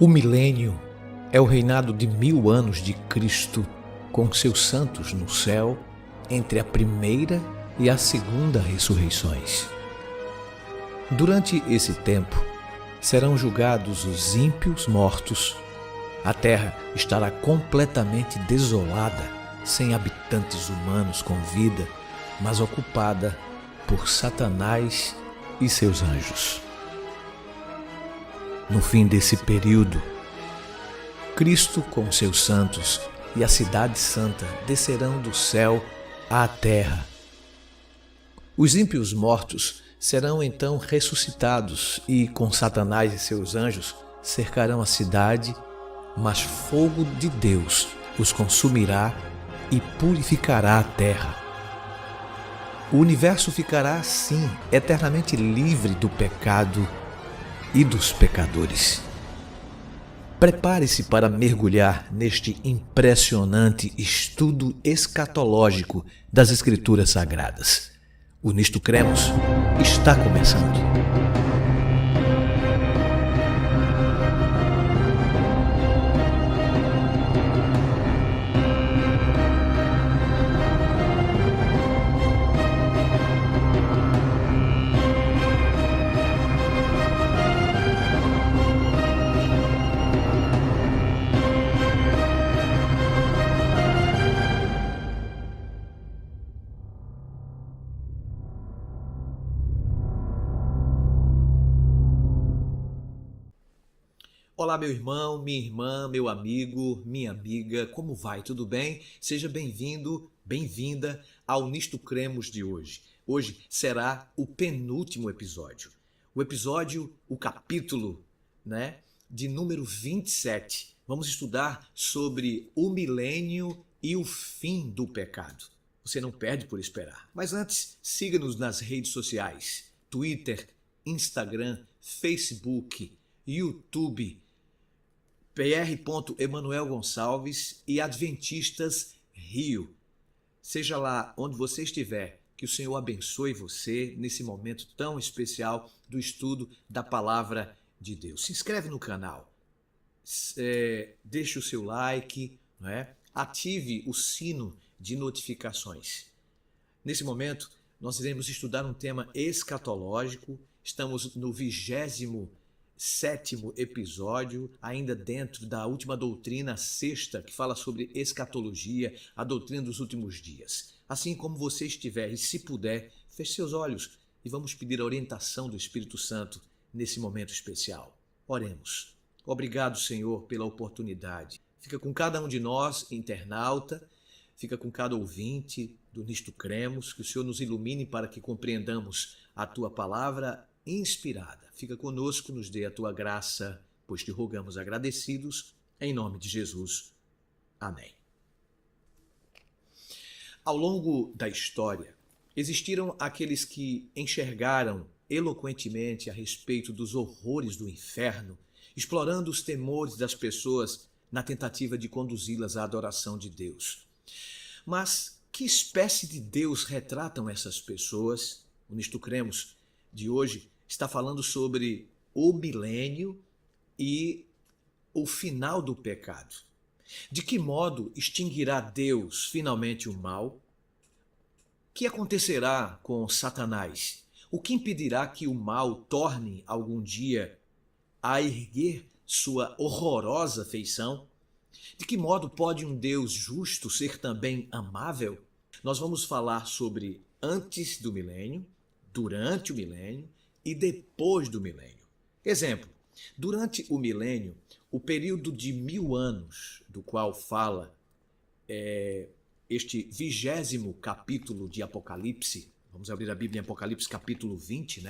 O milênio é o reinado de 1000 anos de Cristo com seus santos no céu entre a primeira e a segunda ressurreições. Durante esse tempo, serão julgados os ímpios mortos. A terra estará completamente desolada, sem habitantes humanos com vida, mas ocupada por Satanás e seus anjos. No fim desse período, Cristo com seus santos e a cidade santa descerão do céu à terra. Os ímpios mortos serão então ressuscitados e, com Satanás e seus anjos, cercarão a cidade, mas fogo de Deus os consumirá e purificará a terra. O universo ficará assim, eternamente livre do pecado e dos pecadores. Prepare-se para mergulhar neste impressionante estudo escatológico das Escrituras Sagradas. O Nisto Cremos está começando. Olá, meu irmão, minha irmã, meu amigo, minha amiga, como vai? Tudo bem? Seja bem-vindo, bem-vinda ao Nisto Cremos de hoje. Hoje será o penúltimo episódio. O capítulo, de número 27. Vamos estudar sobre o milênio e o fim do pecado. Você não perde por esperar. Mas antes, siga-nos nas redes sociais: Twitter, Instagram, Facebook, YouTube, Pr. Emanuel Gonçalves e Adventistas Rio. Seja lá onde você estiver, que o Senhor abençoe você nesse momento tão especial do estudo da Palavra de Deus. Se inscreve no canal, deixe o seu like, ative o sino de notificações. Nesse momento, nós iremos estudar um tema escatológico. Estamos no 27º episódio, ainda dentro da última doutrina, a sexta, que fala sobre escatologia, a doutrina dos últimos dias. Assim como você estiver e se puder, feche seus olhos e vamos pedir a orientação do Espírito Santo nesse momento especial. Oremos. Obrigado, Senhor, pela oportunidade. Fica com cada um de nós, internauta, fica com cada ouvinte do Nisto Cremos, que o Senhor nos ilumine para que compreendamos a Tua palavra inspirada. Fica conosco, nos dê a Tua graça, pois te rogamos agradecidos, em nome de Jesus. Amém. Ao longo da história, existiram aqueles que enxergaram eloquentemente a respeito dos horrores do inferno, explorando os temores das pessoas na tentativa de conduzi-las à adoração de Deus. Mas que espécie de Deus retratam essas pessoas? O Nisto Cremos de hoje está falando sobre o milênio e o final do pecado. De que modo extinguirá Deus finalmente o mal? O que acontecerá com Satanás? O que impedirá que o mal torne algum dia a erguer sua horrorosa feição? De que modo pode um Deus justo ser também amável? Nós vamos falar sobre antes do milênio, durante o milênio e depois do milênio. Exemplo, durante o milênio, o período de 1000 anos, do qual fala este 20º capítulo de Apocalipse, vamos abrir a Bíblia em Apocalipse capítulo 20,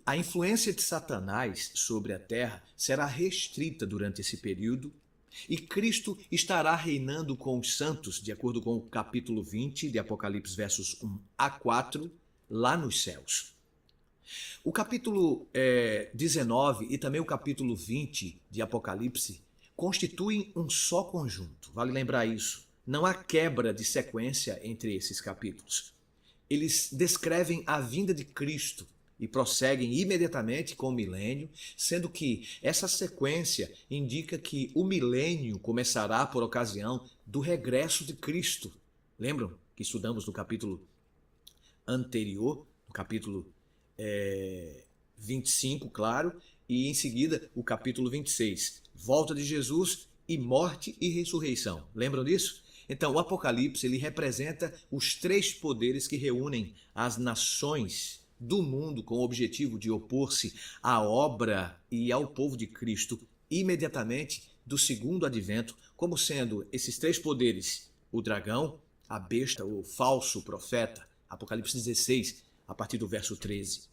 A influência de Satanás sobre a terra será restrita durante esse período e Cristo estará reinando com os santos, de acordo com o capítulo 20 de Apocalipse, versos 1 a 4, lá nos céus. O capítulo 19 e também o capítulo 20 de Apocalipse constituem um só conjunto. Vale lembrar isso. Não há quebra de sequência entre esses capítulos. Eles descrevem a vinda de Cristo e prosseguem imediatamente com o milênio, sendo que essa sequência indica que o milênio começará por ocasião do regresso de Cristo. Lembram que estudamos no capítulo anterior, no capítulo 25, claro, e em seguida o capítulo 26, volta de Jesus e morte e ressurreição. Lembram disso? Então, o Apocalipse ele representa os três poderes que reúnem as nações do mundo com o objetivo de opor-se à obra e ao povo de Cristo imediatamente do segundo advento, como sendo esses três poderes: o dragão, a besta, o falso profeta, Apocalipse 16, a partir do verso 13.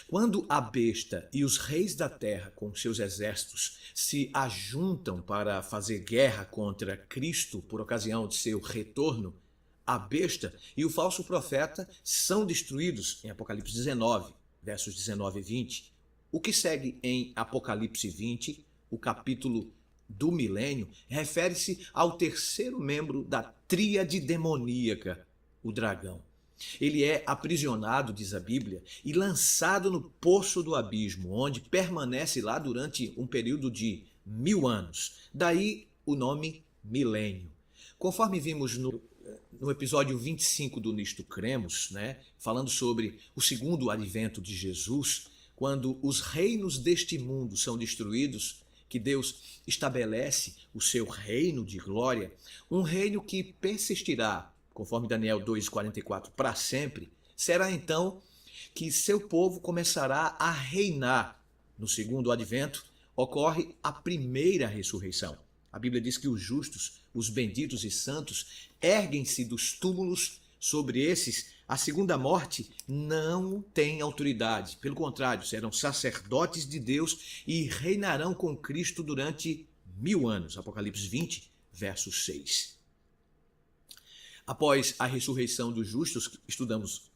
Quando a besta e os reis da terra com seus exércitos se ajuntam para fazer guerra contra Cristo por ocasião de seu retorno, a besta e o falso profeta são destruídos em Apocalipse 19, versos 19 e 20. O que segue em Apocalipse 20, o capítulo do milênio, refere-se ao terceiro membro da tríade demoníaca, o dragão. Ele é aprisionado, diz a Bíblia, e lançado no poço do abismo, onde permanece lá durante um período de 1000 anos. Daí o nome milênio. Conforme vimos no episódio 25 do Nisto Cremos, falando sobre o segundo advento de Jesus, quando os reinos deste mundo são destruídos, que Deus estabelece o seu reino de glória, um reino que persistirá, conforme Daniel 2,44, para sempre, será então que seu povo começará a reinar. No segundo advento, ocorre a primeira ressurreição. A Bíblia diz que os justos, os benditos e santos, erguem-se dos túmulos. Sobre esses, a segunda morte não tem autoridade. Pelo contrário, serão sacerdotes de Deus e reinarão com Cristo durante 1000 anos. Apocalipse 20, verso 6. Após a ressurreição dos justos, estudamos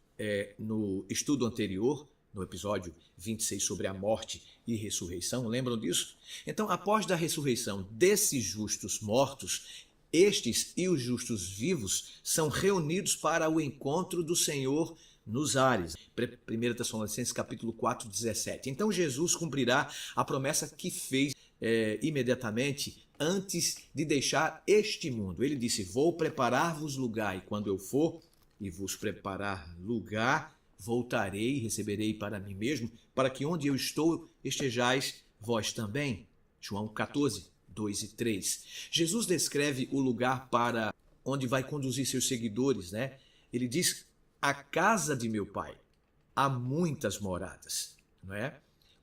no estudo anterior, no episódio 26 sobre a morte e ressurreição, lembram disso? Então, após a ressurreição desses justos mortos, estes e os justos vivos são reunidos para o encontro do Senhor nos ares. 1 Tessalonicenses capítulo 4, 17. Então Jesus cumprirá a promessa que fez imediatamente antes de deixar este mundo. Ele disse: vou preparar-vos lugar, e quando eu for e vos preparar lugar, voltarei e receberei para mim mesmo, para que onde eu estou estejais vós também. João 14, 2 e 3. Jesus descreve o lugar para onde vai conduzir seus seguidores, Ele diz: a casa de meu pai há muitas moradas,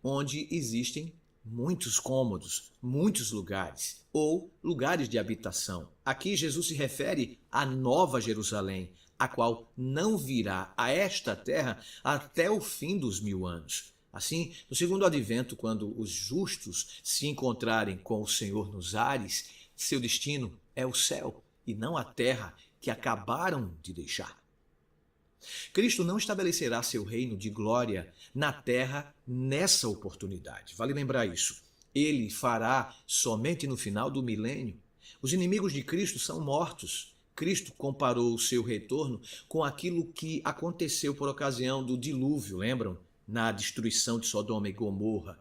onde existem muitos cômodos, muitos lugares, ou lugares de habitação. Aqui Jesus se refere à Nova Jerusalém, a qual não virá a esta terra até o fim dos 1000 anos. Assim, no segundo advento, quando os justos se encontrarem com o Senhor nos ares, seu destino é o céu e não a terra que acabaram de deixar. Cristo não estabelecerá seu reino de glória na terra nessa oportunidade. Vale lembrar isso. Ele fará somente no final do milênio. Os inimigos de Cristo são mortos. Cristo comparou o seu retorno com aquilo que aconteceu por ocasião do dilúvio, lembram? Na destruição de Sodoma e Gomorra.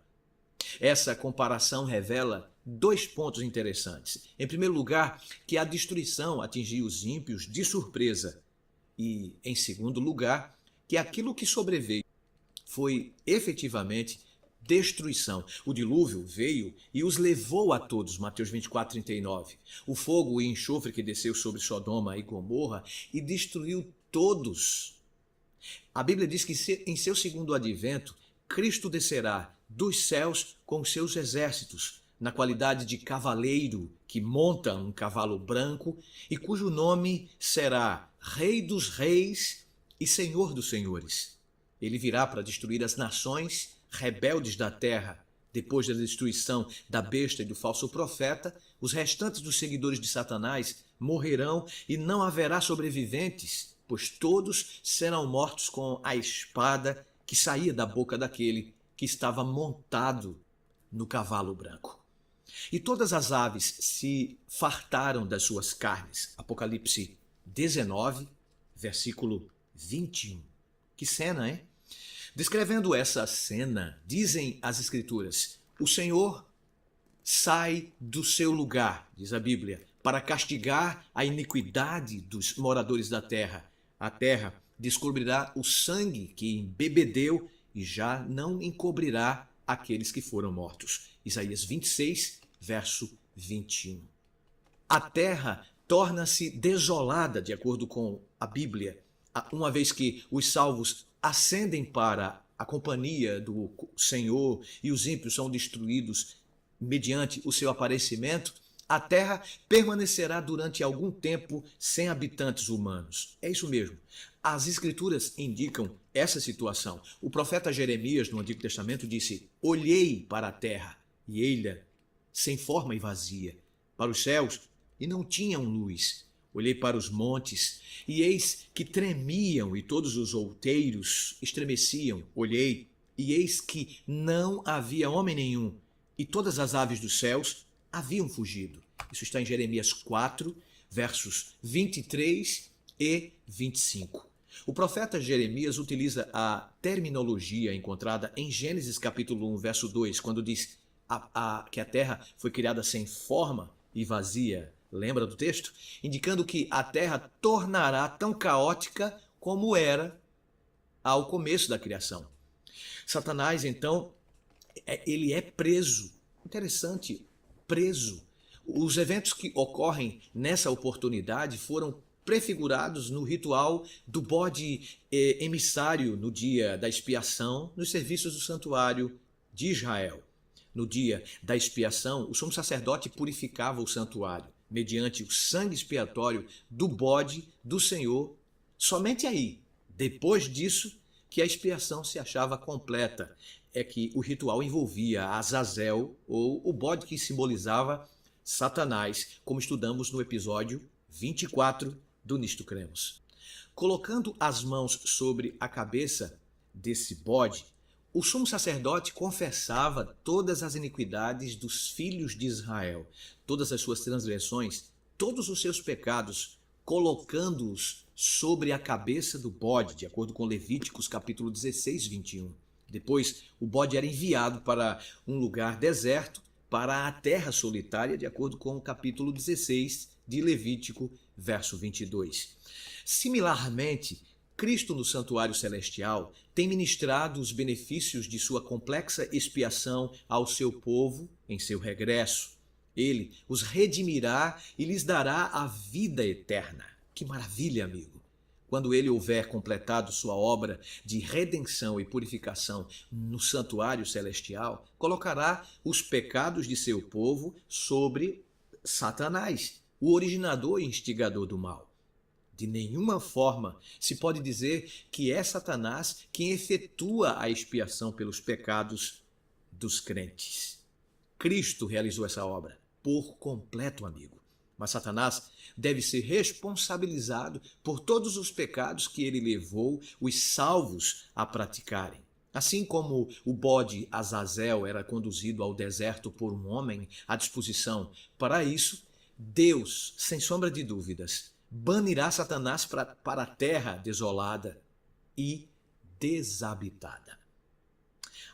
Essa comparação revela dois pontos interessantes. Em primeiro lugar, que a destruição atingiu os ímpios de surpresa. E, em segundo lugar, que aquilo que sobreveio foi efetivamente destruição. O dilúvio veio e os levou a todos, Mateus 24, 39. O fogo e enxofre que desceu sobre Sodoma e Gomorra e destruiu todos. A Bíblia diz que em seu segundo advento, Cristo descerá dos céus com seus exércitos, na qualidade de cavaleiro que monta um cavalo branco e cujo nome será Rei dos Reis e Senhor dos Senhores. Ele virá para destruir as nações rebeldes da terra. Depois da destruição da besta e do falso profeta, os restantes dos seguidores de Satanás morrerão e não haverá sobreviventes, pois todos serão mortos com a espada que saía da boca daquele que estava montado no cavalo branco. E todas as aves se fartaram das suas carnes. Apocalipse 19, versículo 21. Que cena, hein? Descrevendo essa cena, dizem as Escrituras: o Senhor sai do seu lugar, diz a Bíblia, para castigar a iniquidade dos moradores da terra. A terra descobrirá o sangue que embebedeu e já não encobrirá aqueles que foram mortos. Isaías 26, verso 21. A terra torna-se desolada, de acordo com a Bíblia, uma vez que os salvos ascendem para a companhia do Senhor e os ímpios são destruídos mediante o seu aparecimento. A terra permanecerá durante algum tempo sem habitantes humanos. É isso mesmo. As Escrituras indicam essa situação. O profeta Jeremias, no Antigo Testamento, disse: olhei para a terra, e ei-la sem forma e vazia, para os céus, e não tinham luz. Olhei para os montes, e eis que tremiam, e todos os outeiros estremeciam. Olhei, e eis que não havia homem nenhum, e todas as aves dos céus haviam fugido. Isso está em Jeremias 4, versos 23 e 25. O profeta Jeremias utiliza a terminologia encontrada em Gênesis capítulo 1, verso 2, quando diz que a terra foi criada sem forma e vazia. Lembra do texto? Indicando que a terra tornará tão caótica como era ao começo da criação. Satanás, então, ele é preso. Interessante, preso. Os eventos que ocorrem nessa oportunidade foram prefigurados no ritual do bode emissário no dia da expiação, nos serviços do santuário de Israel. No dia da expiação, o sumo sacerdote purificava o santuário mediante o sangue expiatório do bode do Senhor. Somente aí, depois disso, que a expiação se achava completa. É que o ritual envolvia Azazel, ou o bode que simbolizava Satanás, como estudamos no episódio 24 do Nisto Cremos. Colocando as mãos sobre a cabeça desse bode, o sumo sacerdote confessava todas as iniquidades dos filhos de Israel, todas as suas transgressões, todos os seus pecados, colocando-os sobre a cabeça do bode, de acordo com Levíticos capítulo 16, 21. Depois, o bode era enviado para um lugar deserto, para a terra solitária, de acordo com o capítulo 16 de Levítico, verso 22. Similarmente, Cristo no santuário celestial tem ministrado os benefícios de sua complexa expiação ao seu povo em seu regresso. Ele os redimirá e lhes dará a vida eterna. Que maravilha, amigo! Quando ele houver completado sua obra de redenção e purificação no santuário celestial, colocará os pecados de seu povo sobre Satanás, o originador e instigador do mal. De nenhuma forma se pode dizer que é Satanás quem efetua a expiação pelos pecados dos crentes. Cristo realizou essa obra por completo, amigo. Mas Satanás deve ser responsabilizado por todos os pecados que ele levou os salvos a praticarem. Assim como o bode Azazel era conduzido ao deserto por um homem à disposição para isso, Deus, sem sombra de dúvidas, banirá Satanás para a terra desolada e desabitada.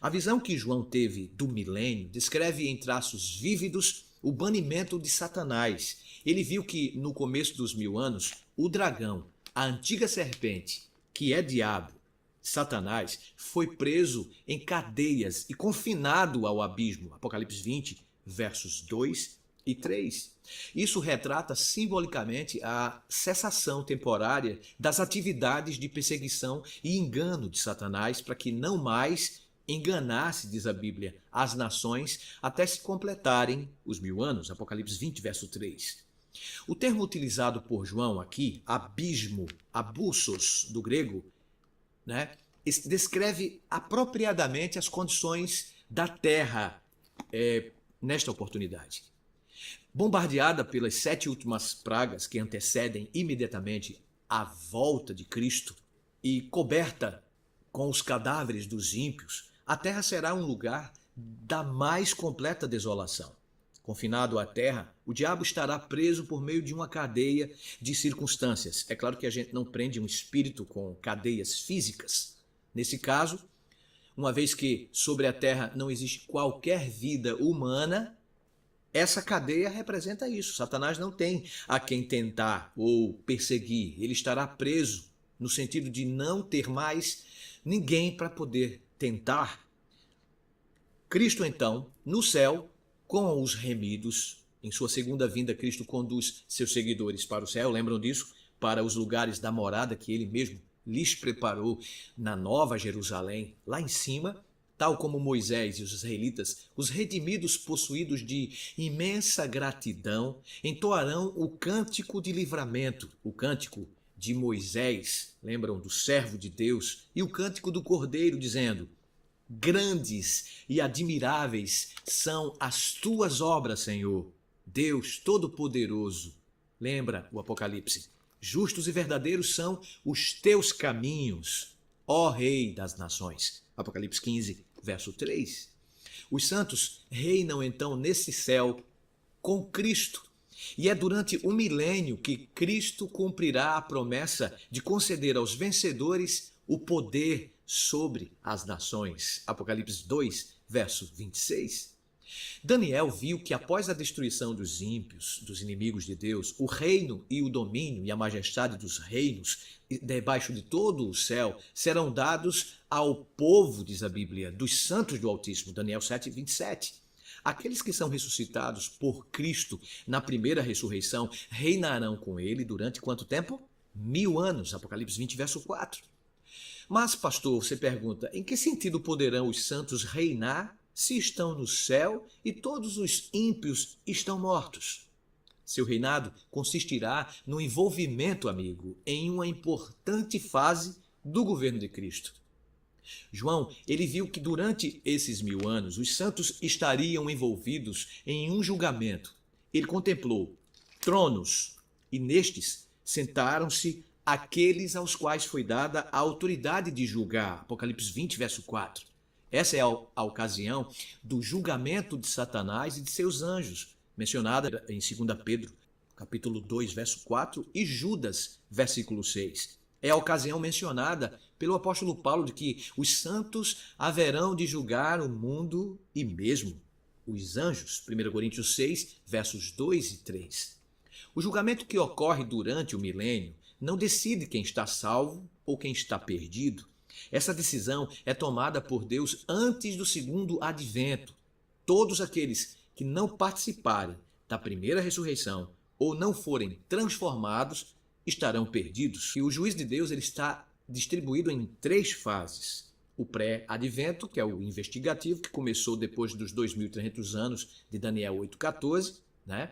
A visão que João teve do milênio descreve em traços vívidos o banimento de Satanás. Ele viu que, no começo dos 1000 anos, o dragão, a antiga serpente, que é diabo, Satanás, foi preso em cadeias e confinado ao abismo. Apocalipse 20, versos 2 e 3. Isso retrata simbolicamente a cessação temporária das atividades de perseguição e engano de Satanás para que não mais enganasse, diz a Bíblia, as nações até se completarem os 1000 anos. Apocalipse 20, verso 3. O termo utilizado por João aqui, abismo, abussos, do grego, descreve apropriadamente as condições da terra nesta oportunidade. Bombardeada pelas 7 últimas pragas que antecedem imediatamente a volta de Cristo e coberta com os cadáveres dos ímpios, a terra será um lugar da mais completa desolação. Confinado à terra, o diabo estará preso por meio de uma cadeia de circunstâncias. É claro que a gente não prende um espírito com cadeias físicas. Nesse caso, uma vez que sobre a terra não existe qualquer vida humana, essa cadeia representa isso. Satanás não tem a quem tentar ou perseguir. Ele estará preso no sentido de não ter mais ninguém para poder tentar. Cristo, então, no céu, com os remidos, em sua segunda vinda, Cristo conduz seus seguidores para o céu, lembram disso? Para os lugares da morada que ele mesmo lhes preparou na Nova Jerusalém, lá em cima, tal como Moisés e os israelitas, os redimidos possuídos de imensa gratidão, entoarão o cântico de livramento, o cântico de Moisés, lembram do servo de Deus, e o cântico do Cordeiro, dizendo: grandes e admiráveis são as tuas obras, Senhor, Deus Todo-Poderoso. Lembra o Apocalipse? Justos e verdadeiros são os teus caminhos, ó Rei das nações. Apocalipse 15, verso 3. Os santos reinam então nesse céu com Cristo. E é durante o milênio que Cristo cumprirá a promessa de conceder aos vencedores o poder sobre as nações. Apocalipse 2, verso 26. Daniel viu que após a destruição dos ímpios, dos inimigos de Deus, o reino e o domínio e a majestade dos reinos debaixo de todo o céu serão dados ao povo, diz a Bíblia, dos santos do Altíssimo, Daniel 7, 27. Aqueles que são ressuscitados por Cristo na primeira ressurreição reinarão com ele durante quanto tempo? 1000 anos, Apocalipse 20, verso 4. Mas, pastor, você pergunta, em que sentido poderão os santos reinar se estão no céu e todos os ímpios estão mortos? Seu reinado consistirá no envolvimento, amigo, em uma importante fase do governo de Cristo. João, ele viu que durante esses 1000 anos os santos estariam envolvidos em um julgamento. Ele contemplou tronos e nestes sentaram-se aqueles aos quais foi dada a autoridade de julgar. Apocalipse 20, verso 4. Essa é a ocasião do julgamento de Satanás e de seus anjos, mencionada em 2 Pedro, capítulo 2, verso 4, e Judas, versículo 6. É a ocasião mencionada pelo apóstolo Paulo de que os santos haverão de julgar o mundo e mesmo os anjos. 1 Coríntios 6, versos 2 e 3. O julgamento que ocorre durante o milênio não decide quem está salvo ou quem está perdido. Essa decisão é tomada por Deus antes do segundo advento. Todos aqueles que não participarem da primeira ressurreição ou não forem transformados estarão perdidos. E o juízo de Deus ele está distribuído em 3 fases. O pré-advento, que é o investigativo, que começou depois dos 2.300 anos de Daniel 8,14, né?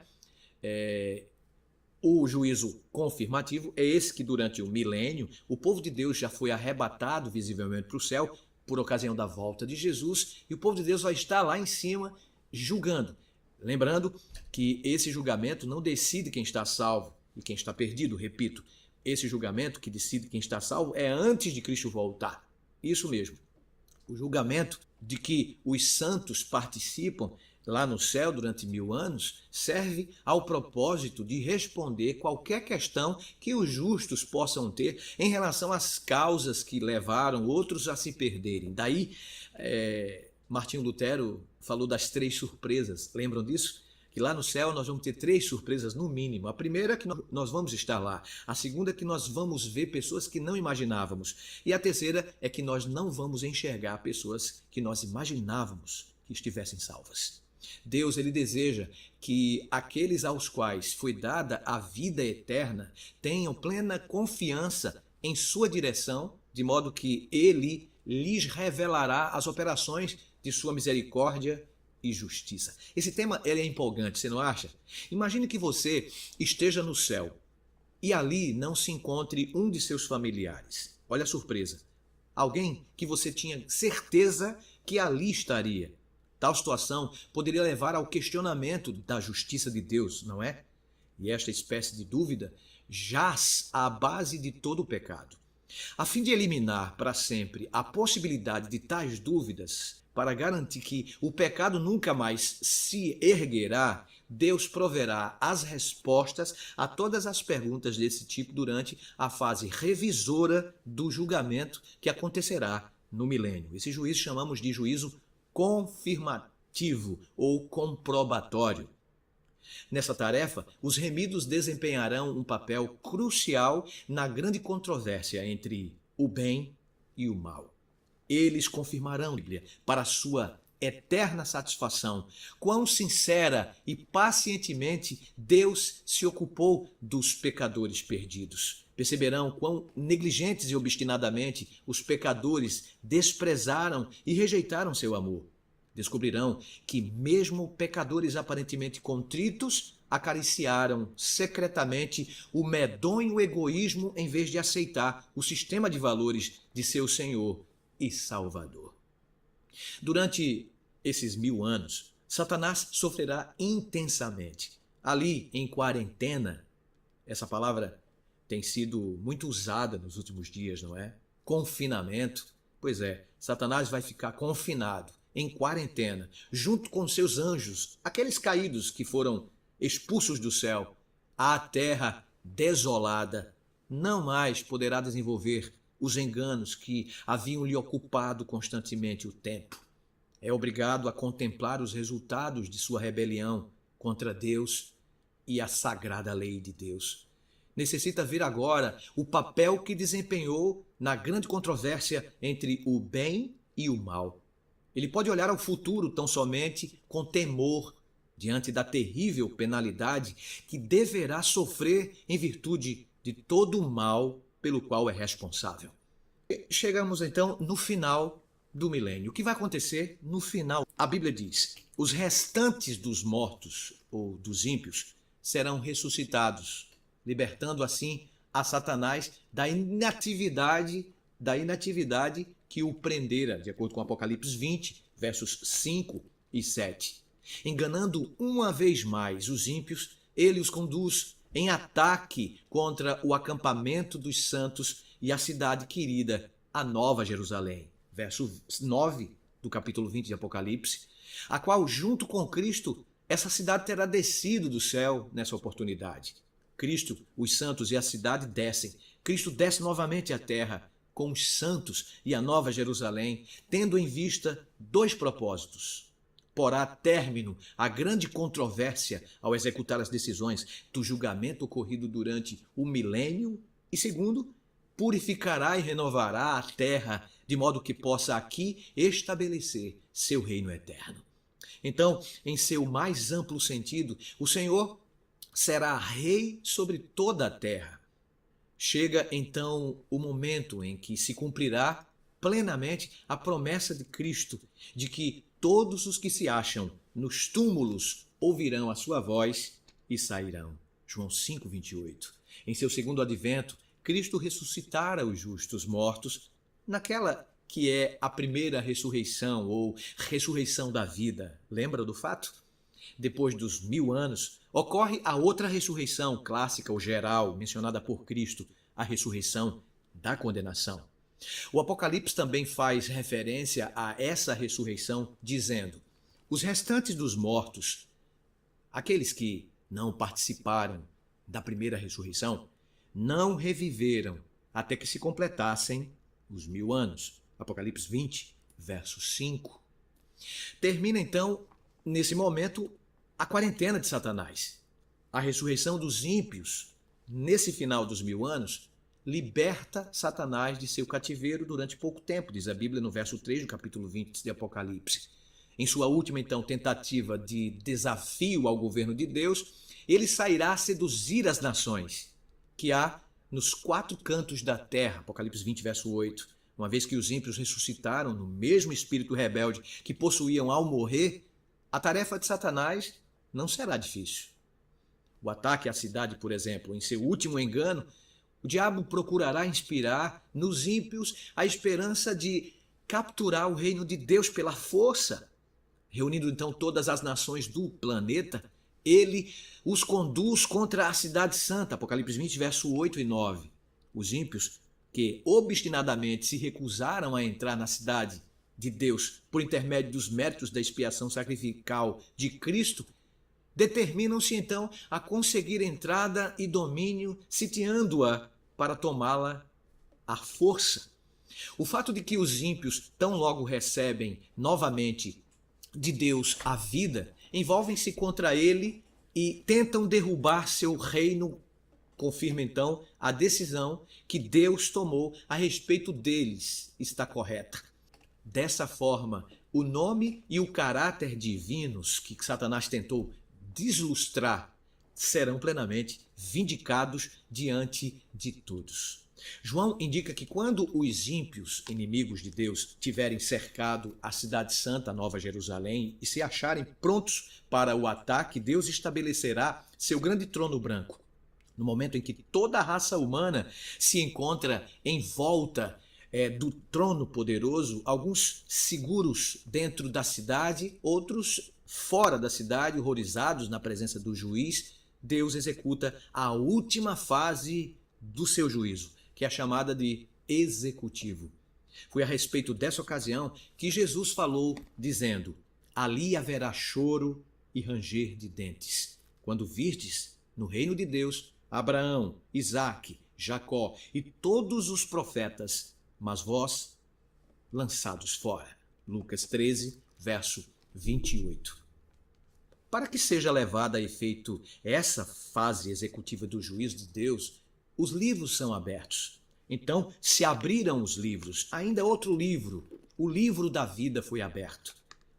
O juízo confirmativo é esse que durante o milênio o povo de Deus já foi arrebatado visivelmente para o céu por ocasião da volta de Jesus e o povo de Deus vai estar lá em cima julgando. Lembrando que esse julgamento não decide quem está salvo e quem está perdido, repito. Esse julgamento que decide quem está salvo é antes de Cristo voltar. Isso mesmo. O julgamento de que os santos participam lá no céu durante 1000 anos serve ao propósito de responder qualquer questão que os justos possam ter em relação às causas que levaram outros a se perderem. Daí, Martinho Lutero falou das 3 surpresas. Lembram disso? Que lá no céu nós vamos ter 3 surpresas no mínimo. A primeira é que nós vamos estar lá. A segunda é que nós vamos ver pessoas que não imaginávamos. E a terceira é que nós não vamos enxergar pessoas que nós imaginávamos que estivessem salvas. Deus ele deseja que aqueles aos quais foi dada a vida eterna tenham plena confiança em sua direção, de modo que ele lhes revelará as operações de sua misericórdia e justiça. Esse tema ele é empolgante, você não acha? Imagine que você esteja no céu e ali não se encontre um de seus familiares. Olha a surpresa. Alguém que você tinha certeza que ali estaria. Tal situação poderia levar ao questionamento da justiça de Deus, não é? E esta espécie de dúvida jaz à base de todo o pecado. A fim de eliminar para sempre a possibilidade de tais dúvidas, para garantir que o pecado nunca mais se erguerá, Deus proverá as respostas a todas as perguntas desse tipo durante a fase revisora do julgamento que acontecerá no milênio. Esse juízo chamamos de juízo confirmativo ou comprobatório. Nessa tarefa, os remidos desempenharão um papel crucial na grande controvérsia entre o bem e o mal. Eles confirmarão, Bíblia, para sua eterna satisfação, quão sincera e pacientemente Deus se ocupou dos pecadores perdidos. Perceberão quão negligentes e obstinadamente os pecadores desprezaram e rejeitaram seu amor. Descobrirão que mesmo pecadores aparentemente contritos acariciaram secretamente o medonho egoísmo em vez de aceitar o sistema de valores de seu Senhor e Salvador. Durante esses 1000 anos, Satanás sofrerá intensamente. Ali, em quarentena, essa palavra tem sido muito usada nos últimos dias, não é? Confinamento. Pois é, Satanás vai ficar confinado, em quarentena, junto com seus anjos, aqueles caídos que foram expulsos do céu. A terra desolada não mais poderá desenvolver os enganos que haviam lhe ocupado constantemente o tempo. É obrigado a contemplar os resultados de sua rebelião contra Deus e a sagrada lei de Deus. Necessita ver agora o papel que desempenhou na grande controvérsia entre o bem e o mal. Ele pode olhar ao futuro tão somente com temor diante da terrível penalidade que deverá sofrer em virtude de todo o mal pelo qual é responsável. Chegamos então no final do milênio. O que vai acontecer no final? A Bíblia diz: os restantes dos mortos ou dos ímpios serão ressuscitados, libertando assim a Satanás da inatividade que o prendera, de acordo com Apocalipse 20, versos 5 e 7. Enganando uma vez mais os ímpios, ele os conduz em ataque contra o acampamento dos santos e a cidade querida, a Nova Jerusalém. Verso 9 do capítulo 20 de Apocalipse, a qual, junto com Cristo, essa cidade terá descido do céu nessa oportunidade. Cristo, os santos e a cidade descem. Cristo desce novamente à terra com os santos e a Nova Jerusalém, tendo em vista dois propósitos: porá término à grande controvérsia ao executar as decisões do julgamento ocorrido durante o milênio e, segundo, purificará e renovará a terra de modo que possa aqui estabelecer seu reino eterno. Então, em seu mais amplo sentido, o Senhor será rei sobre toda a terra. Chega então o momento em que se cumprirá plenamente a promessa de Cristo de que todos os que se acham nos túmulos ouvirão a sua voz e sairão. João 5:28. Em seu segundo advento, Cristo ressuscitara os justos mortos naquela que é a primeira ressurreição ou ressurreição da vida. Lembra do fato? Depois dos 1000 anos, ocorre a outra ressurreição clássica ou geral, mencionada por Cristo, a ressurreição da condenação. O Apocalipse também faz referência a essa ressurreição, dizendo: os restantes dos mortos, aqueles que não participaram da primeira ressurreição, não reviveram até que se completassem os 1000 anos. Apocalipse 20, verso 5. Termina então, nesse momento, a quarentena de Satanás. A ressurreição dos ímpios, nesse final dos 1000 anos, liberta Satanás de seu cativeiro durante pouco tempo, diz a Bíblia no verso 3 do capítulo 20 de Apocalipse. Em sua última, então, tentativa de desafio ao governo de Deus, ele sairá a seduzir as nações que há nos 4 cantos da terra, Apocalipse 20, verso 8. Uma vez que os ímpios ressuscitaram no mesmo espírito rebelde que possuíam ao morrer, a tarefa de Satanás não será difícil. O ataque à cidade, por exemplo, em seu último engano, o diabo procurará inspirar nos ímpios a esperança de capturar o reino de Deus pela força. Reunindo então todas as nações do planeta, ele os conduz contra a cidade santa, Apocalipse 20, verso 8 e 9. Os ímpios que obstinadamente se recusaram a entrar na cidade de Deus por intermédio dos méritos da expiação sacrificial de Cristo, determinam-se então a conseguir entrada e domínio, sitiando-a para tomá-la à força. O fato de que os ímpios tão logo recebem novamente de Deus a vida, envolvem-se contra ele e tentam derrubar seu reino, confirma então a decisão que Deus tomou a respeito deles está correta. Dessa forma, o nome e o caráter divinos que Satanás tentou deslustrar serão plenamente vindicados diante de todos. João indica que quando os ímpios, inimigos de Deus, tiverem cercado a cidade santa, Nova Jerusalém, e se acharem prontos para o ataque, Deus estabelecerá seu grande trono branco. No momento em que toda a raça humana se encontra em volta do trono poderoso, alguns seguros dentro da cidade, outros fora da cidade, horrorizados na presença do juiz, Deus executa a última fase do seu juízo, que é a chamada de executivo. Foi a respeito dessa ocasião que Jesus falou, dizendo: ali haverá choro e ranger de dentes, quando virdes no reino de Deus Abraão, Isaque, Jacó e todos os profetas, mas vós lançados fora. Lucas 13, verso 28. Para que seja levada a efeito essa fase executiva do juízo de Deus, os livros são abertos. Então, se abriram os livros, ainda outro livro, o livro da vida foi aberto.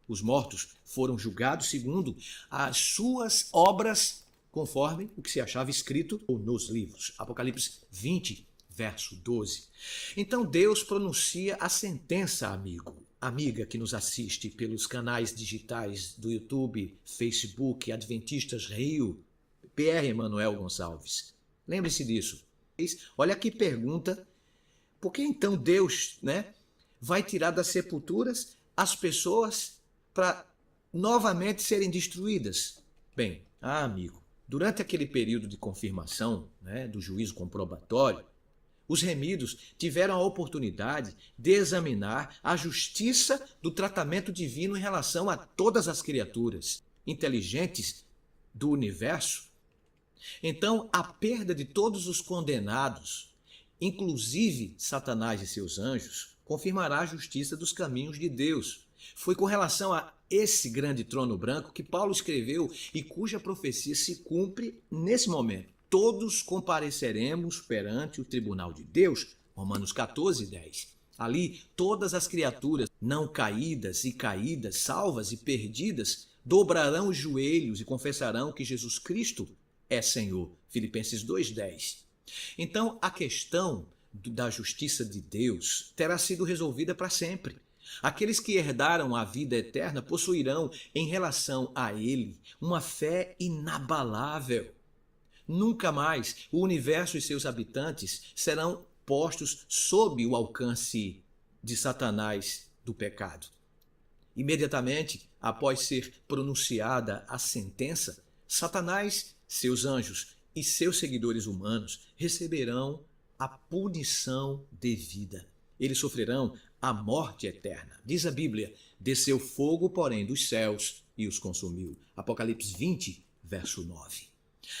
Os mortos foram julgados segundo as suas obras, conforme o que se achava escrito nos livros. Apocalipse 20, verso 12. Então Deus pronuncia a sentença, amiga que nos assiste pelos canais digitais do YouTube, Facebook, Adventistas Rio, PR Emanuel Gonçalves. Lembre-se disso. Olha que pergunta: por que então Deus, vai tirar das sepulturas as pessoas para novamente serem destruídas? Bem, amigo, durante aquele período de confirmação, do juízo comprobatório, os remidos tiveram a oportunidade de examinar a justiça do tratamento divino em relação a todas as criaturas inteligentes do universo. Então, a perda de todos os condenados, inclusive Satanás e seus anjos, confirmará a justiça dos caminhos de Deus. Foi com relação a esse grande trono branco que Paulo escreveu e cuja profecia se cumpre nesse momento. Todos compareceremos perante o tribunal de Deus, Romanos 14, 10. Ali, todas as criaturas não caídas e caídas, salvas e perdidas, dobrarão os joelhos e confessarão que Jesus Cristo é Senhor, Filipenses 2, 10. Então, a questão da justiça de Deus terá sido resolvida para sempre. Aqueles que herdaram a vida eterna possuirão, em relação a Ele, uma fé inabalável. Nunca mais o universo e seus habitantes serão postos sob o alcance de Satanás do pecado. Imediatamente após ser pronunciada a sentença, Satanás, seus anjos e seus seguidores humanos receberão a punição devida. Eles sofrerão a morte eterna. Diz a Bíblia: desceu fogo, porém, dos céus e os consumiu. Apocalipse 20, verso 9.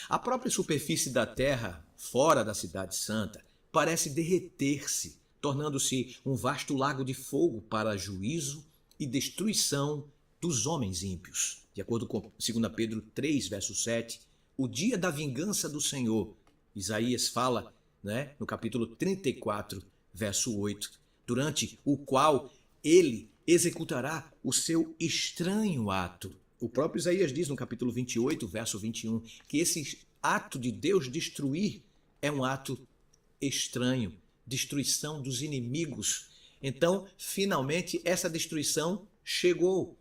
A própria superfície da terra, fora da cidade santa, parece derreter-se, tornando-se um vasto lago de fogo para juízo e destruição dos homens ímpios. De acordo com 2 Pedro 3, verso 7, o dia da vingança do Senhor, Isaías fala, no capítulo 34, verso 8, durante o qual ele executará o seu estranho ato. O próprio Isaías diz no capítulo 28, verso 21, que esse ato de Deus destruir é um ato estranho, destruição dos inimigos. Então, finalmente, essa destruição chegou.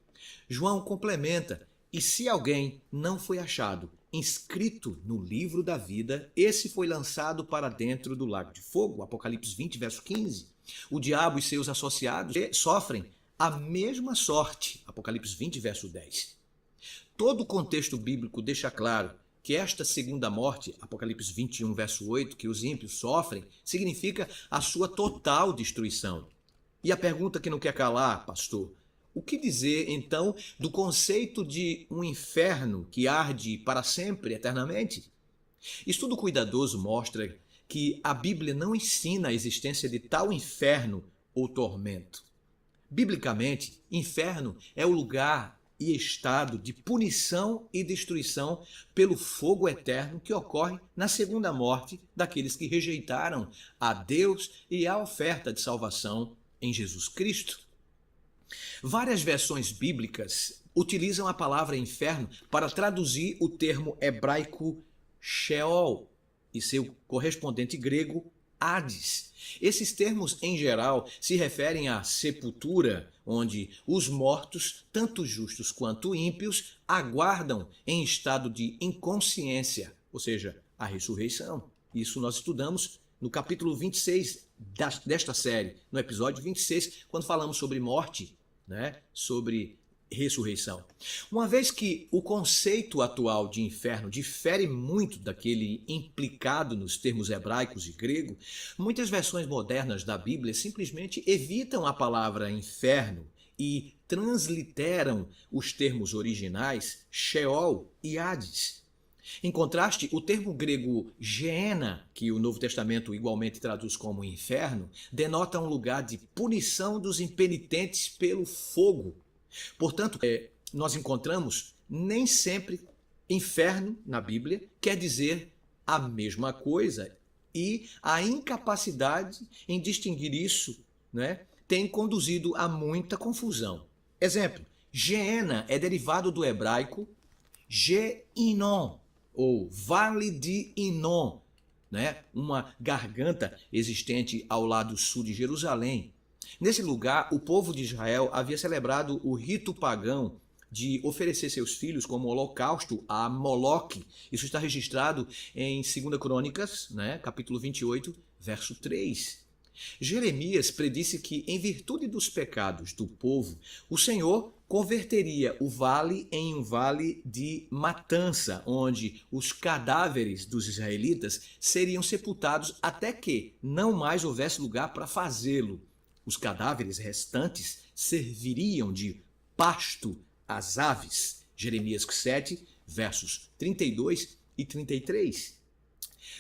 João complementa: e se alguém não foi achado inscrito no livro da vida, esse foi lançado para dentro do lago de fogo. Apocalipse 20, verso 15. O diabo e seus associados sofrem a mesma sorte. Apocalipse 20, verso 10. Todo o contexto bíblico deixa claro que esta segunda morte, Apocalipse 21, verso 8, que os ímpios sofrem, significa a sua total destruição. E a pergunta que não quer calar, pastor: o que dizer, então, do conceito de um inferno que arde para sempre, eternamente? Estudo cuidadoso mostra que a Bíblia não ensina a existência de tal inferno ou tormento. Biblicamente, inferno é o lugar e estado de punição e destruição pelo fogo eterno que ocorre na segunda morte daqueles que rejeitaram a Deus e a oferta de salvação em Jesus Cristo. Várias versões bíblicas utilizam a palavra inferno para traduzir o termo hebraico Sheol e seu correspondente grego Hades. Esses termos, em geral, se referem à sepultura, onde os mortos, tanto justos quanto ímpios, aguardam em estado de inconsciência, ou seja, a ressurreição. Isso nós estudamos no capítulo 26 desta série, no episódio 26, quando falamos sobre morte, sobre ressurreição. Uma vez que o conceito atual de inferno difere muito daquele implicado nos termos hebraicos e grego, muitas versões modernas da Bíblia simplesmente evitam a palavra inferno e transliteram os termos originais Sheol e Hades. Em contraste, o termo grego Geena, que o Novo Testamento igualmente traduz como inferno, denota um lugar de punição dos impenitentes pelo fogo. Portanto, nós encontramos nem sempre inferno na Bíblia quer dizer a mesma coisa, e a incapacidade em distinguir isso, tem conduzido a muita confusão. Exemplo, Geena é derivado do hebraico Ge-Inon, ou Vale de Inon, uma garganta existente ao lado sul de Jerusalém. Nesse lugar, o povo de Israel havia celebrado o rito pagão de oferecer seus filhos como holocausto a Moloque. Isso está registrado em 2 Crônicas, capítulo 28, verso 3. Jeremias predisse que, em virtude dos pecados do povo, o Senhor converteria o vale em um vale de matança, onde os cadáveres dos israelitas seriam sepultados até que não mais houvesse lugar para fazê-lo. Os cadáveres restantes serviriam de pasto às aves. Jeremias 7, versos 32 e 33.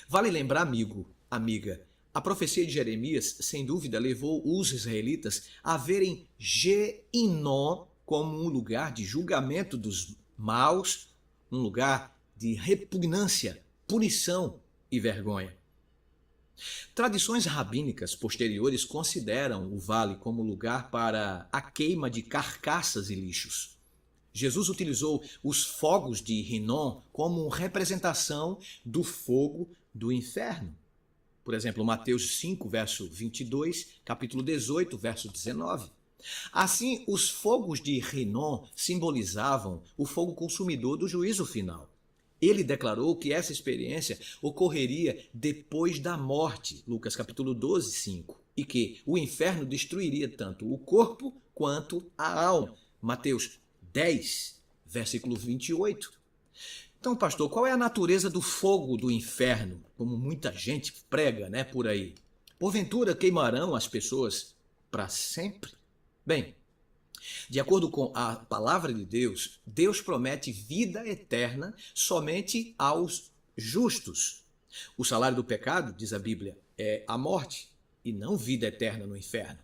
Vale lembrar, amigo, amiga, a profecia de Jeremias, sem dúvida, levou os israelitas a verem Ge-Inon como um lugar de julgamento dos maus, um lugar de repugnância, punição e vergonha. Tradições rabínicas posteriores consideram o vale como lugar para a queima de carcaças e lixos. Jesus utilizou os fogos de Rinom como representação do fogo do inferno. Por exemplo, Mateus 5, verso 22, capítulo 18, verso 19. Assim, os fogos de Rinom simbolizavam o fogo consumidor do juízo final. Ele declarou que essa experiência ocorreria depois da morte, Lucas capítulo 12, 5, e que o inferno destruiria tanto o corpo quanto a alma, Mateus 10, versículo 28. Então, pastor, qual é a natureza do fogo do inferno, como muita gente prega, por aí? Porventura queimarão as pessoas para sempre? Bem, de acordo com a palavra de Deus, Deus promete vida eterna somente aos justos. O salário do pecado, diz a Bíblia, é a morte e não vida eterna no inferno.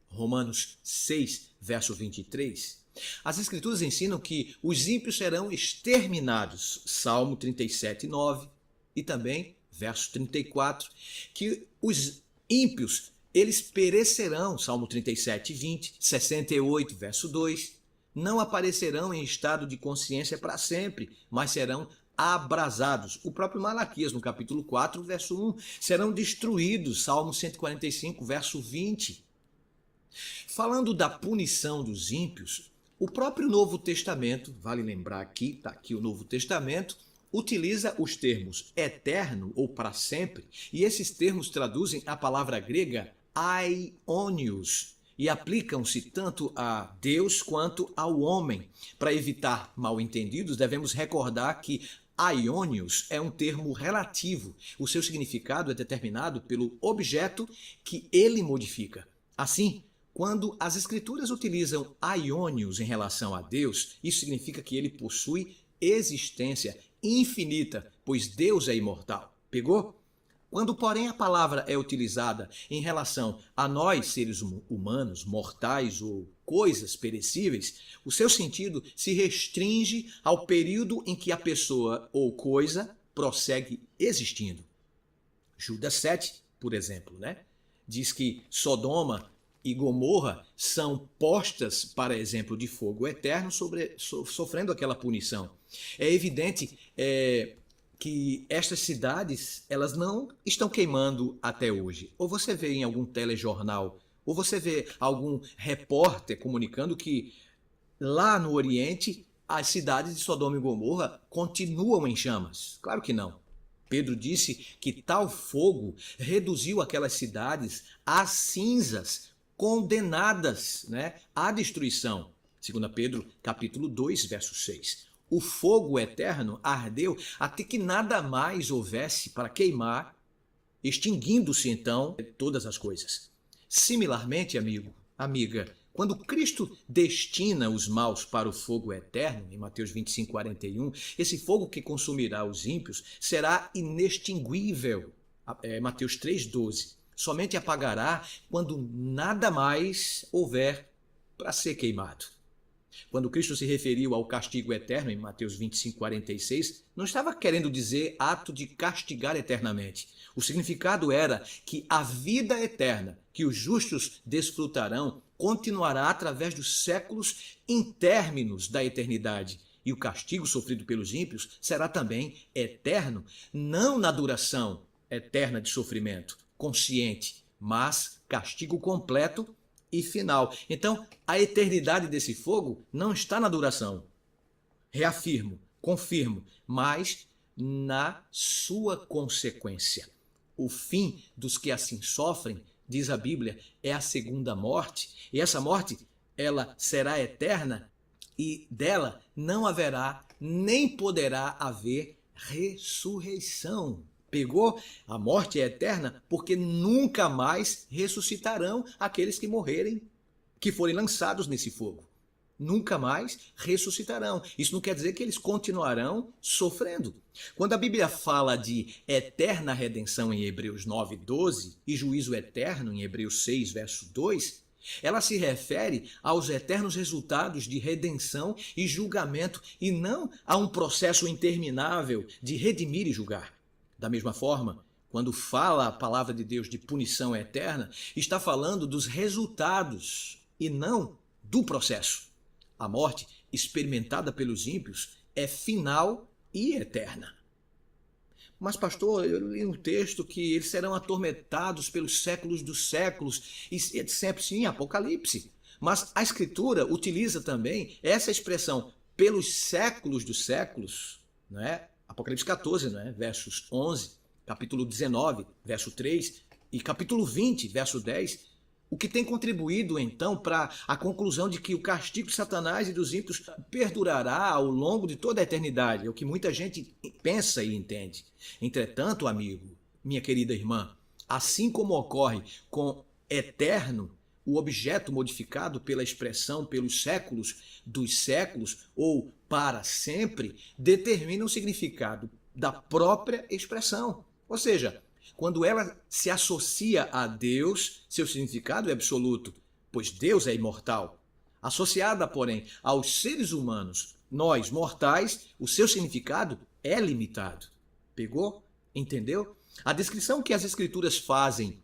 Romanos 6, verso 23. As Escrituras ensinam que os ímpios serão exterminados. Salmo 37, 9 e também verso 34, que os ímpios eles perecerão, Salmo 37, 20, 68, verso 2, não aparecerão em estado de consciência para sempre, mas serão abrasados. O próprio Malaquias, no capítulo 4, verso 1, serão destruídos, Salmo 145, verso 20. Falando da punição dos ímpios, o próprio Novo Testamento, vale lembrar aqui, está aqui o Novo Testamento, utiliza os termos eterno ou para sempre, e esses termos traduzem a palavra grega aionios e aplicam-se tanto a Deus quanto ao homem. Para evitar mal-entendidos, devemos recordar que aionios é um termo relativo. O seu significado é determinado pelo objeto que ele modifica. Assim, quando as Escrituras utilizam aionios em relação a Deus, isso significa que ele possui existência infinita, pois Deus é imortal. Pegou? Quando, porém, a palavra é utilizada em relação a nós, seres humanos, mortais ou coisas perecíveis, o seu sentido se restringe ao período em que a pessoa ou coisa prossegue existindo. Judas 7, por exemplo, diz que Sodoma e Gomorra são postas para exemplo de fogo eterno, sofrendo aquela punição. É evidente que estas cidades, elas não estão queimando até hoje. Ou você vê em algum telejornal, ou você vê algum repórter comunicando que lá no Oriente as cidades de Sodoma e Gomorra continuam em chamas. Claro que não. Pedro disse que tal fogo reduziu aquelas cidades a cinzas, condenadas à destruição. 2 Pedro capítulo 2, verso 6. O fogo eterno ardeu até que nada mais houvesse para queimar, extinguindo-se então todas as coisas. Similarmente, amigo, amiga, quando Cristo destina os maus para o fogo eterno, em Mateus 25, 41, esse fogo que consumirá os ímpios será inextinguível, Mateus 3, 12. Somente apagará quando nada mais houver para ser queimado. Quando Cristo se referiu ao castigo eterno, em Mateus 25, 46, não estava querendo dizer ato de castigar eternamente. O significado era que a vida eterna que os justos desfrutarão continuará através dos séculos intérminos da eternidade. E o castigo sofrido pelos ímpios será também eterno, não na duração eterna de sofrimento consciente, mas castigo completo e final. Então, a eternidade desse fogo não está na duração. Reafirmo, confirmo, mas na sua consequência. O fim dos que assim sofrem, diz a Bíblia, é a segunda morte. E essa morte, ela será eterna e dela não haverá nem poderá haver ressurreição. Pegou? A morte é eterna porque nunca mais ressuscitarão aqueles que morrerem, que forem lançados nesse fogo. Nunca mais ressuscitarão. Isso não quer dizer que eles continuarão sofrendo. Quando a Bíblia fala de eterna redenção em Hebreus 9, 12 e juízo eterno em Hebreus 6, verso 2, ela se refere aos eternos resultados de redenção e julgamento e não a um processo interminável de redimir e julgar. Da mesma forma, quando fala a palavra de Deus de punição eterna, está falando dos resultados e não do processo. A morte experimentada pelos ímpios é final e eterna. Mas, pastor, eu li no texto que eles serão atormentados pelos séculos dos séculos, e sempre sim, Apocalipse. Mas a Escritura utiliza também essa expressão, pelos séculos dos séculos, Apocalipse 14, versos 11, capítulo 19, verso 3 e capítulo 20, verso 10, o que tem contribuído então para a conclusão de que o castigo de Satanás e dos ímpios perdurará ao longo de toda a eternidade, é o que muita gente pensa e entende. Entretanto, amigo, minha querida irmã, assim como ocorre com eterno, o objeto modificado pela expressão pelos séculos dos séculos ou para sempre, determina o significado da própria expressão. Ou seja, quando ela se associa a Deus, seu significado é absoluto, pois Deus é imortal. Associada, porém, aos seres humanos, nós mortais, o seu significado é limitado. Pegou? Entendeu? A descrição que as Escrituras fazem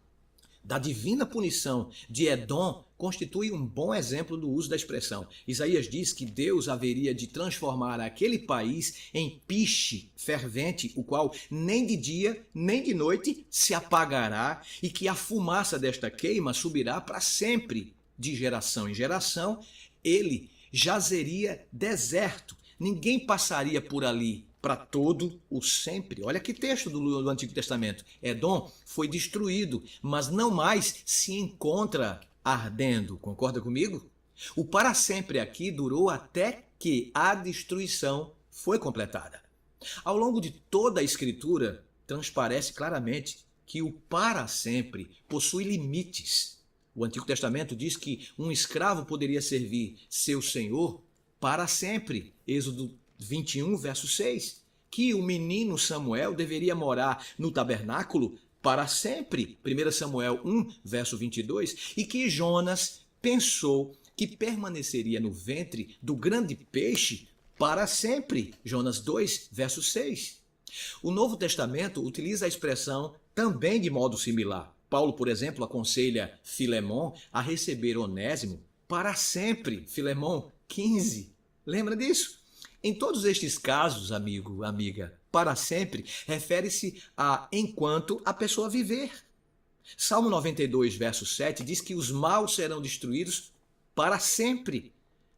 da divina punição de Edom constitui um bom exemplo do uso da expressão. Isaías diz que Deus haveria de transformar aquele país em piche fervente, o qual nem de dia nem de noite se apagará, e que a fumaça desta queima subirá para sempre. De geração em geração, ele jazeria deserto. Ninguém passaria por ali para todo o sempre. Olha que texto do Antigo Testamento. Edom foi destruído, mas não mais se encontra ardendo. Concorda comigo? O para sempre aqui durou até que a destruição foi completada. Ao longo de toda a Escritura, transparece claramente que o para sempre possui limites. O Antigo Testamento diz que um escravo poderia servir seu senhor para sempre. Êxodo 21, verso 6. Que o menino Samuel deveria morar no tabernáculo para sempre, 1 Samuel 1, verso 22, e que Jonas pensou que permaneceria no ventre do grande peixe para sempre, Jonas 2, verso 6. O Novo Testamento utiliza a expressão também de modo similar. Paulo, por exemplo, aconselha Filemon a receber Onésimo para sempre, Filemon 15. Lembra disso? Em todos estes casos, amigo, amiga, para sempre, refere-se a enquanto a pessoa viver. Salmo 92, verso 7 diz que os maus serão destruídos para sempre.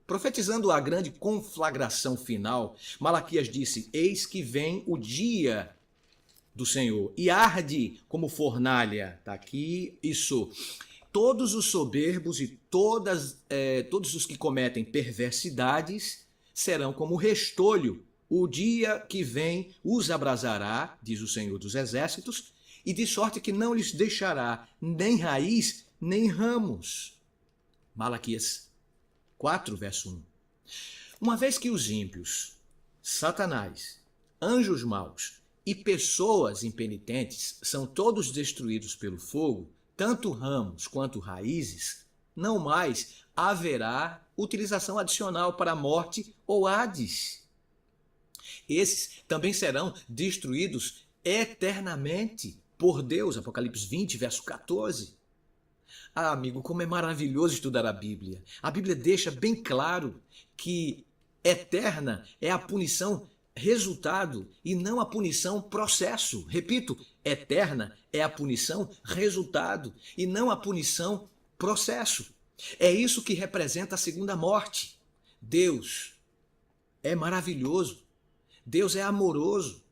Profetizando a grande conflagração final, Malaquias disse: eis que vem o dia do Senhor e arde como fornalha. Está aqui isso. Todos os soberbos e todos os que cometem perversidades serão como restolho. O dia que vem os abrasará, diz o Senhor dos Exércitos, e de sorte que não lhes deixará nem raiz, nem ramos. Malaquias 4, verso 1. Uma vez que os ímpios, Satanás, anjos maus e pessoas impenitentes são todos destruídos pelo fogo, tanto ramos quanto raízes, não mais haverá utilização adicional para a morte ou Hades. Esses também serão destruídos eternamente por Deus, Apocalipse 20, verso 14. Ah, amigo, como é maravilhoso estudar a Bíblia. A Bíblia deixa bem claro que eterna é a punição resultado e não a punição processo. Repito, eterna é a punição resultado e não a punição processo. É isso que representa a segunda morte. Deus é maravilhoso. Deus é amoroso.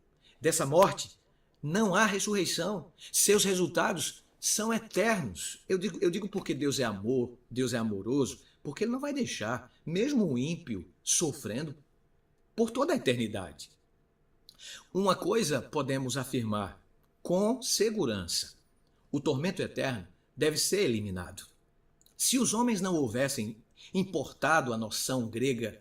Dessa morte não há ressurreição. Seus resultados são eternos. Eu digo porque Deus é amor, Deus é amoroso, porque Ele não vai deixar, mesmo o ímpio, sofrendo por toda a eternidade. Uma coisa podemos afirmar com segurança: o tormento eterno deve ser eliminado. Se os homens não houvessem importado a noção grega,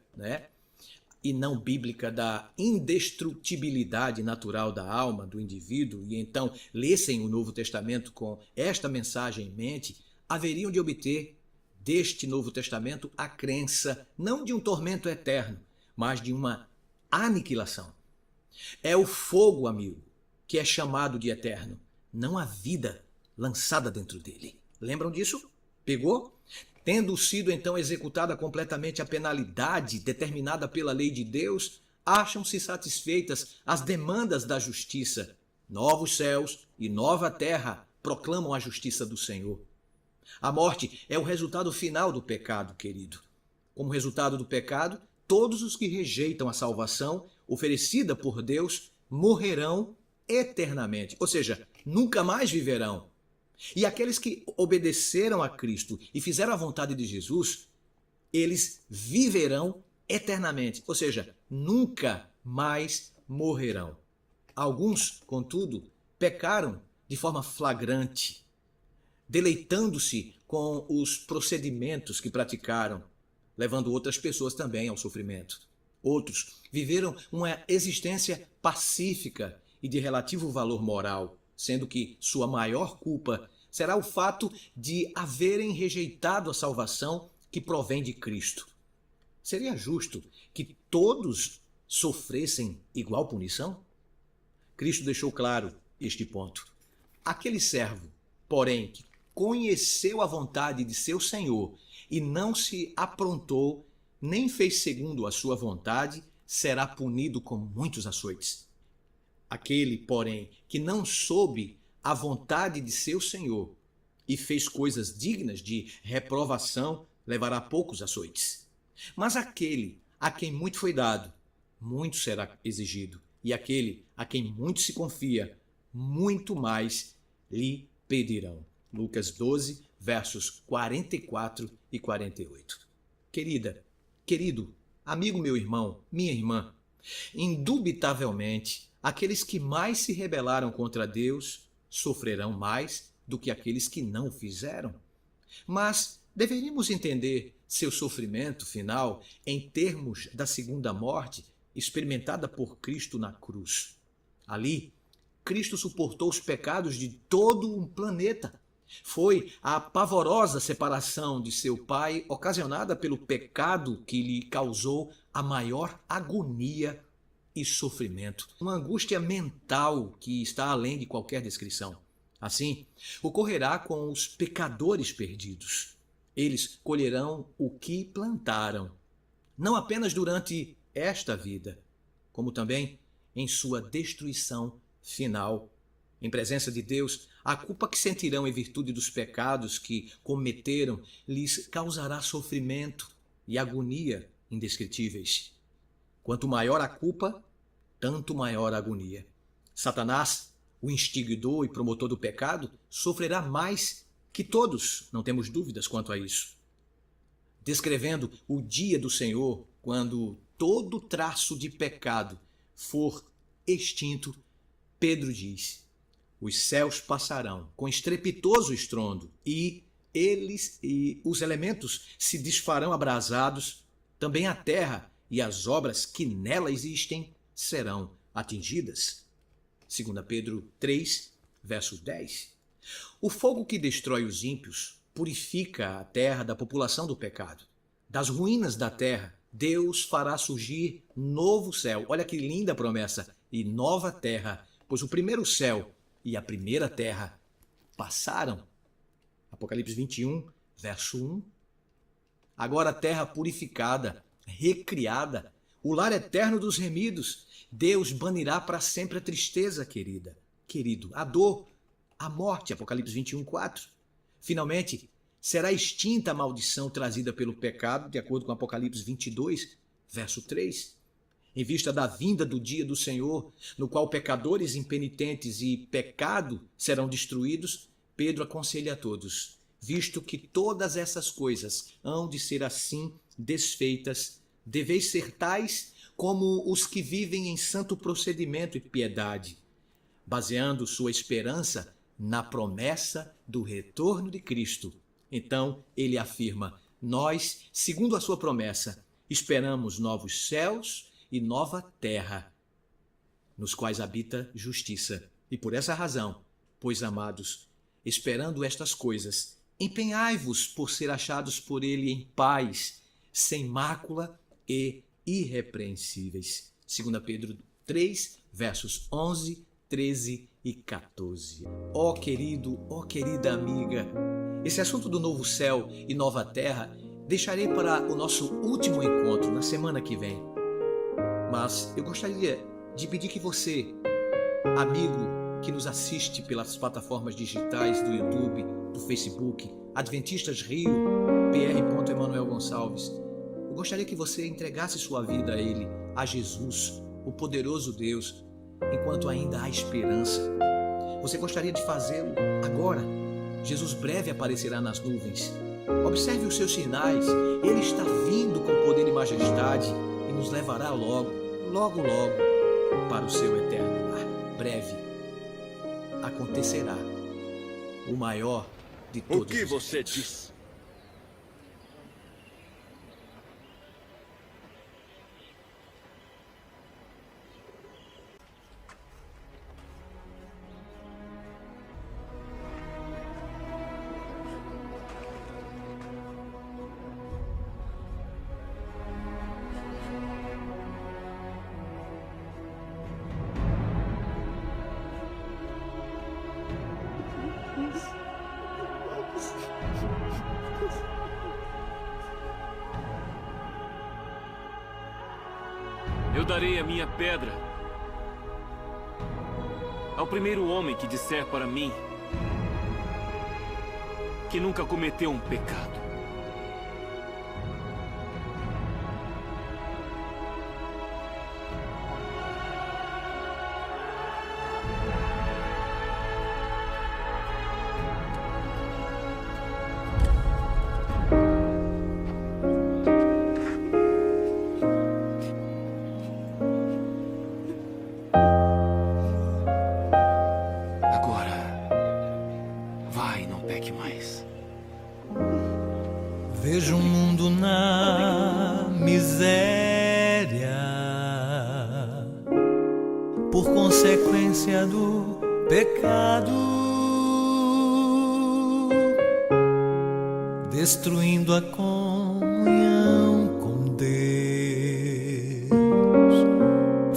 e não bíblica da indestrutibilidade natural da alma do indivíduo e então lessem o Novo Testamento com esta mensagem em mente, haveriam de obter deste Novo Testamento a crença não de um tormento eterno, mas de uma aniquilação. É o fogo, amigo, que é chamado de eterno, não a vida lançada dentro dele. Lembram disso? Pegou? Tendo sido então executada completamente a penalidade determinada pela lei de Deus, acham-se satisfeitas as demandas da justiça. Novos céus e nova terra proclamam a justiça do Senhor. A morte é o resultado final do pecado, querido. Como resultado do pecado, todos os que rejeitam a salvação oferecida por Deus morrerão eternamente, ou seja, nunca mais viverão. E aqueles que obedeceram a Cristo e fizeram a vontade de Jesus, eles viverão eternamente, ou seja, nunca mais morrerão. Alguns, contudo, pecaram de forma flagrante, deleitando-se com os procedimentos que praticaram, levando outras pessoas também ao sofrimento. Outros viveram uma existência pacífica e de relativo valor moral, sendo que sua maior culpa será o fato de haverem rejeitado a salvação que provém de Cristo. Seria justo que todos sofressem igual punição? Cristo deixou claro este ponto. Aquele servo, porém, que conheceu a vontade de seu Senhor e não se aprontou, nem fez segundo a sua vontade, será punido com muitos açoites. Aquele, porém, que não soube a vontade de seu Senhor e fez coisas dignas de reprovação, levará poucos açoites. Mas aquele a quem muito foi dado, muito será exigido. E aquele a quem muito se confia, muito mais lhe pedirão. Lucas 12, versos 44 e 48. Querida, querido, amigo meu irmão, minha irmã, indubitavelmente, aqueles que mais se rebelaram contra Deus sofrerão mais do que aqueles que não o fizeram. Mas deveríamos entender seu sofrimento final em termos da segunda morte experimentada por Cristo na cruz. Ali, Cristo suportou os pecados de todo um planeta. Foi a pavorosa separação de seu Pai, ocasionada pelo pecado, que lhe causou a maior agonia e sofrimento. Uma angústia mental que está além de qualquer descrição. Assim, ocorrerá com os pecadores perdidos. Eles colherão o que plantaram, não apenas durante esta vida, como também em sua destruição final. Em presença de Deus, a culpa que sentirão em virtude dos pecados que cometeram lhes causará sofrimento e agonia indescritíveis. Quanto maior a culpa, tanto maior a agonia. Satanás, o instigador e promotor do pecado, sofrerá mais que todos, não temos dúvidas quanto a isso. Descrevendo o dia do Senhor, quando todo traço de pecado for extinto, Pedro diz: os céus passarão com estrepitoso estrondo e os elementos se desfarão abrasados, também a terra e as obras que nela existem serão atingidas. 2 Pedro 3, verso 10. O fogo que destrói os ímpios purifica a terra da população do pecado. Das ruínas da terra, Deus fará surgir novo céu. Olha que linda promessa! E nova terra, pois o primeiro céu e a primeira terra passaram. Apocalipse 21, verso 1. Agora a terra purificada, recriada, o lar eterno dos remidos, Deus banirá para sempre a tristeza, querido, a dor, a morte, Apocalipse 21, 4. Finalmente, será extinta a maldição trazida pelo pecado, de acordo com Apocalipse 22, verso 3. Em vista da vinda do dia do Senhor, no qual pecadores impenitentes e pecado serão destruídos, Pedro aconselha a todos: visto que todas essas coisas hão de ser assim desfeitas, deveis ser tais como os que vivem em santo procedimento e piedade, baseando sua esperança na promessa do retorno de Cristo. Então ele afirma: nós, segundo a sua promessa, esperamos novos céus e nova terra, nos quais habita justiça. E por essa razão, pois amados, esperando estas coisas, empenhai-vos por ser achados por ele em paz, sem mácula e irrepreensíveis. 2 Pedro 3, versos 11, 13 e 14. Ó querido, ó querida amiga, esse assunto do novo céu e nova terra deixarei para o nosso último encontro na semana que vem. Mas eu gostaria de pedir que você, amigo que nos assiste pelas plataformas digitais do YouTube, do Facebook, Adventistas Rio, Pr. Emanuel Gonçalves, eu gostaria que você entregasse sua vida a Ele, a Jesus, o poderoso Deus, enquanto ainda há esperança. Você gostaria de fazê-lo agora? Jesus breve aparecerá nas nuvens. Observe os seus sinais. Ele está vindo com poder e majestade e nos levará logo para o seu eterno lar. Breve acontecerá o maior de todos. O que você diz? Eu darei a minha pedra ao primeiro homem que disser para mim que nunca cometeu um pecado. Vejo um mundo na miséria, por consequência do pecado, destruindo a comunhão com Deus,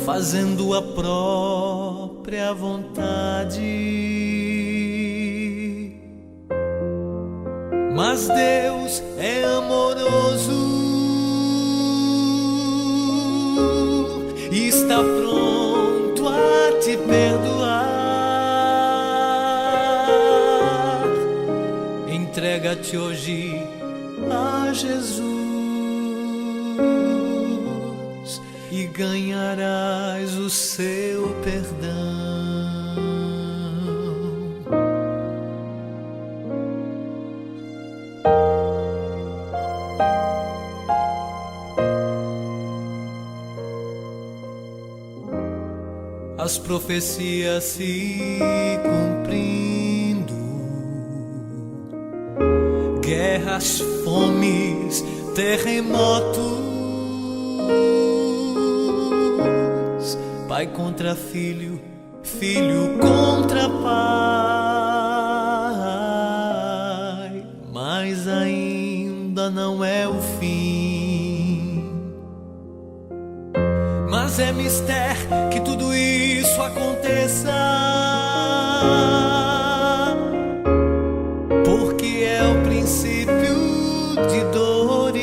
fazendo a própria vontade. Mas Deus é amoroso e está pronto a te perdoar. Entrega-te hoje a Jesus e ganharás o seu perdão. As profecias se cumprindo, guerras, fomes, terremotos, pai contra filho, filho contra pai, mas ainda não é o fim. Mas é mistério que tudo isso aconteça, porque é o princípio de dores,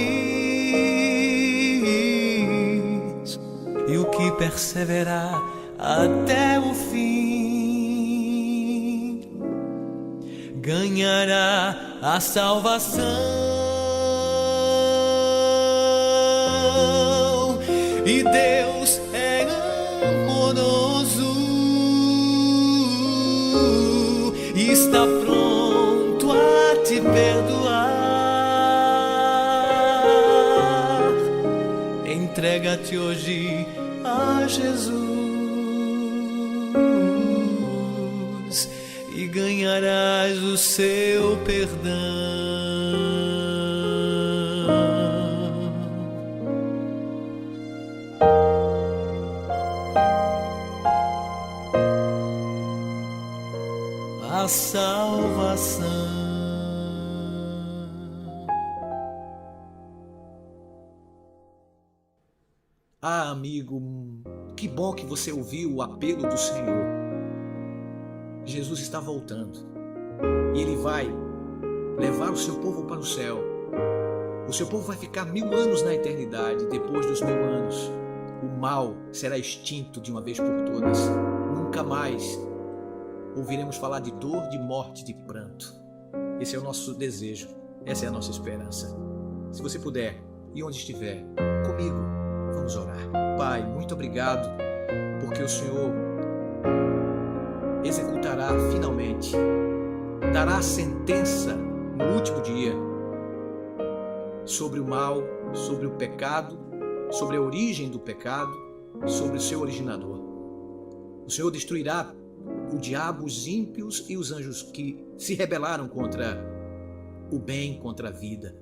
e o que perseverar até o fim ganhará a salvação. E Deus é amoroso e está pronto a te perdoar. Entrega-te hoje a Jesus e ganharás o seu perdão. A salvação. Ah, amigo, que bom que você ouviu o apelo do Senhor. Jesus está voltando e Ele vai levar o seu povo para o céu. O seu povo vai ficar 1000 anos na eternidade. Depois dos 1000 anos, o mal será extinto de uma vez por todas. Nunca mais ouviremos falar de dor, de morte, de pranto. Esse é o nosso desejo, essa é a nossa esperança. Se você puder, e onde estiver, comigo, vamos orar. Pai, muito obrigado, porque o Senhor executará finalmente, dará a sentença no último dia sobre o mal, sobre o pecado, sobre a origem do pecado, sobre o seu originador. O Senhor destruirá o diabo, os ímpios e os anjos que se rebelaram contra o bem, contra a vida.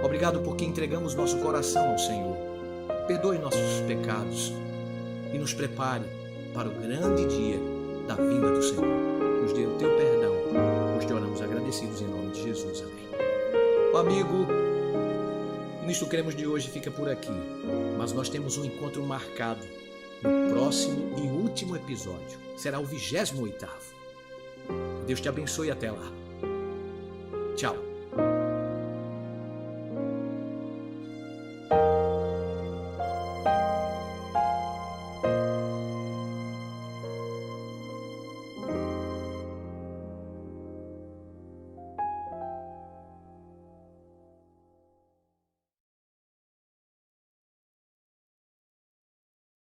Obrigado porque entregamos nosso coração ao Senhor. Perdoe nossos pecados e nos prepare para o grande dia da vinda do Senhor. Nos dê o teu perdão. Nós te oramos agradecidos em nome de Jesus. Amém. Ó amigo, Nisto Cremos de hoje fica por aqui, mas nós temos um encontro marcado no próximo e último episódio. Será o 28º. Deus te abençoe até lá. Tchau.